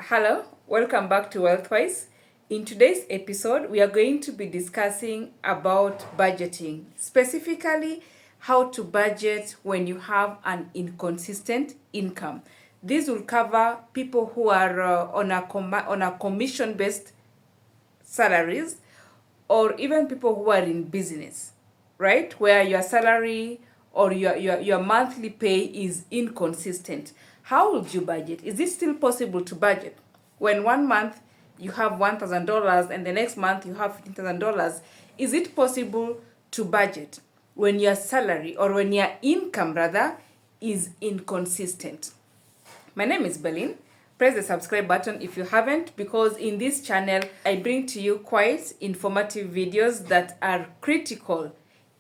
Hello, welcome back to Wealthwise. In today's episode, we are going to be discussing about budgeting, specifically how to budget when you have an inconsistent income. This will cover people who are on a commission-based salaries, or even people who are in business, right? Where your salary or your monthly pay is inconsistent. How would you budget? Is it still possible to budget when one month you have $1,000 and the next month you have $15,000? Is it possible to budget when your salary, or when your income rather, is inconsistent? My name is Berlin. Press the subscribe button if you haven't, because in this channel I bring to you quite informative videos that are critical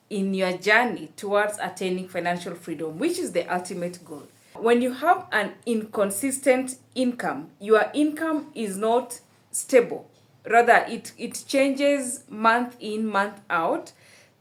in your journey towards attaining financial freedom, which is the ultimate goal. When you have an inconsistent income, your income is not stable. Rather, it changes month in, month out.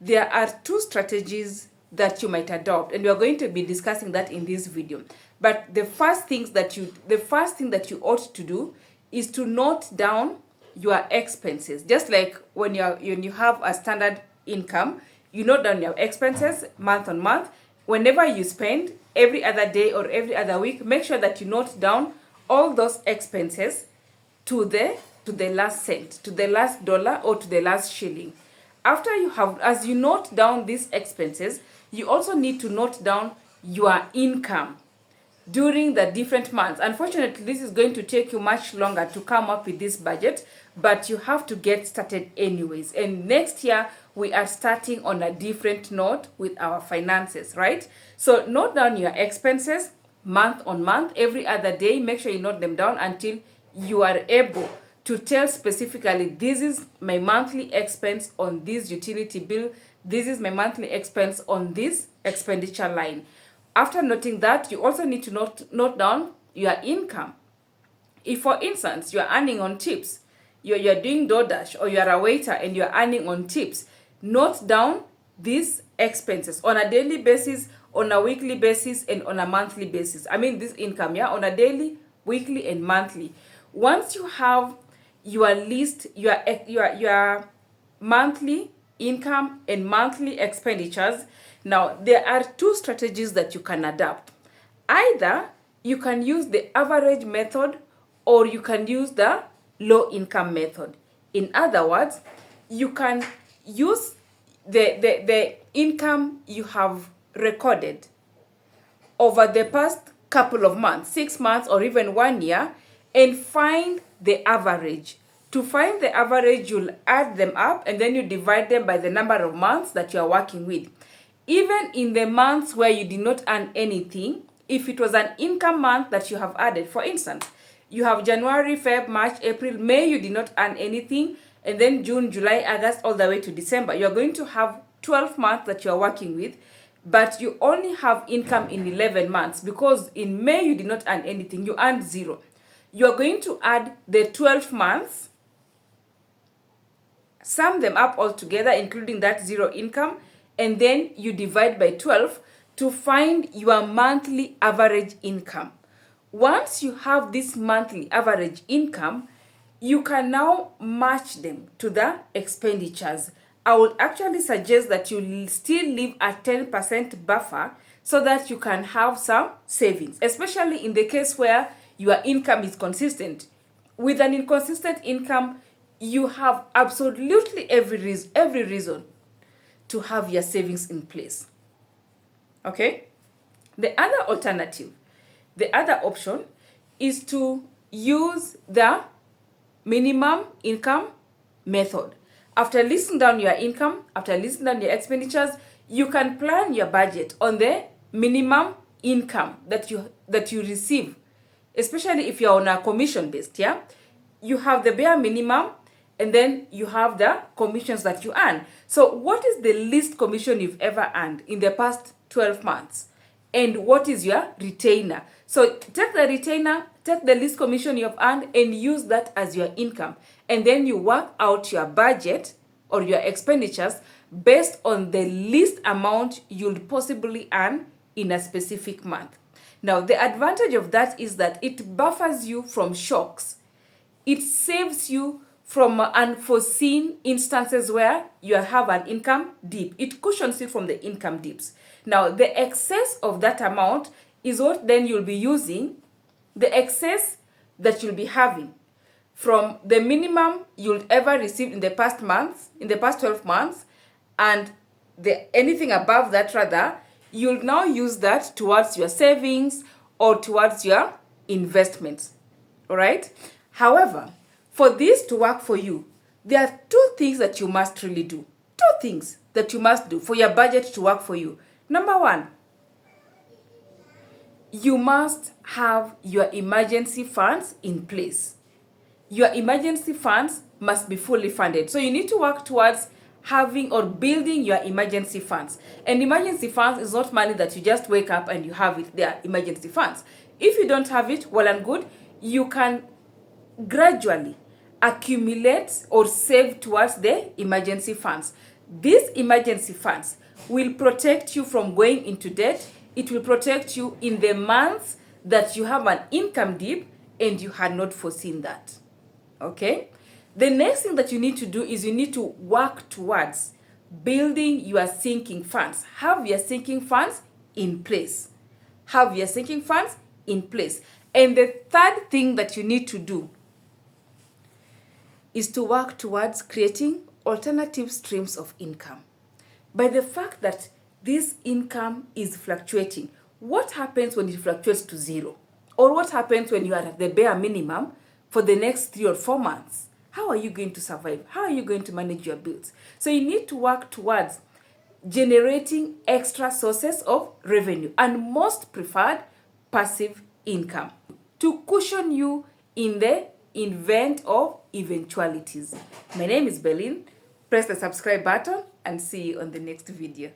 There are two strategies that you might adopt, and we are going to be discussing that in this video. But the first thing that you ought to do is to note down your expenses. Just like when you have a standard income, you note down your expenses month on month. Whenever you spend, every other day or every other week, make sure that you note down all those expenses to the last cent, to the last dollar, or to the last shilling. As you note down these expenses, you also need to note down your income during the different months. Unfortunately, this is going to take you much longer to come up with this budget, but you have to get started anyways. And next year, we are starting on a different note with our finances, right? So note down your expenses month on month, every other day. Make sure you note them down until you are able to tell specifically, this is my monthly expense on this utility bill, this is my monthly expense on this expenditure line. After noting that, you also need to note down your income. If, for instance, you are earning on tips, you're doing DoorDash, or you're a waiter and you're earning on tips, note down these expenses on a daily basis, on a weekly basis, and on a monthly basis. I mean, this income, on a daily, weekly, and monthly. Once you have your list, your monthly income and monthly expenditures, now there are two strategies that you can adapt. Either you can use the average method, or you can use the low income method. In other words, you can use the income you have recorded over the past couple of months, 6 months, or even 1 year, and find the average. To find the average, you'll add them up and then you divide them by the number of months that you are working with. Even in the months where you did not earn anything, if it was an income month that you have added, for instance, you have January, Feb, March, April, May, you did not earn anything, and then June, July, August, all the way to December. You're going to have 12 months that you're working with, but you only have income in 11 months because in May you did not earn anything, you earned zero. You're going to add the 12 months, sum them up all together, including that zero income, and then you divide by 12 to find your monthly average income. Once you have this monthly average income, you can now match them to the expenditures. I would actually suggest that you still leave a 10% buffer so that you can have some savings, especially in the case where your income is consistent. With an inconsistent income, you have absolutely every reason to have your savings in place. Okay? The other option is to use the minimum income method. After listing down your income, after listing down your expenditures, you can plan your budget on the minimum income that you receive, especially if you're on a commission based, you have the bare minimum, and then you have the commissions that you earn. So what is the least commission you've ever earned in the past 12 months? And what is your retainer? So take the retainer, take the least commission you've earned, and use that as your income. And then you work out your budget or your expenditures based on the least amount you'll possibly earn in a specific month. Now, the advantage of that is that it buffers you from shocks. It saves you from unforeseen instances where you have an income dip. It cushions you from the income dips. Now, the excess of that amount is what then you'll be using, the excess that you'll be having from the minimum you'll ever receive in the past months, in the past 12 months, and anything above that rather, you'll now use that towards your savings or towards your investments. All right? However, for this to work for you, there are two things that you must really do. Two things that you must do for your budget to work for you. Number one, you must have your emergency funds in place. Your emergency funds must be fully funded. So you need to work towards having or building your emergency funds. And emergency funds is not money that you just wake up and you have it. They are emergency funds. If you don't have it, well and good, you can gradually accumulate or save towards the emergency funds. These emergency funds will protect you from going into debt. It will protect you in the months that you have an income dip and you had not foreseen that. Okay? The next thing that you need to do is you need to work towards building your sinking funds. Have your sinking funds in place. Have your sinking funds in place. And the third thing that you need to do is to work towards creating alternative streams of income. By the fact that this income is fluctuating, what happens when it fluctuates to zero? Or what happens when you are at the bare minimum for the next 3 or 4 months? How are you going to survive? How are you going to manage your bills? So you need to work towards generating extra sources of revenue and most preferred passive income to cushion you in the event of eventualities. My name is Berlin. Press the subscribe button and see you on the next video.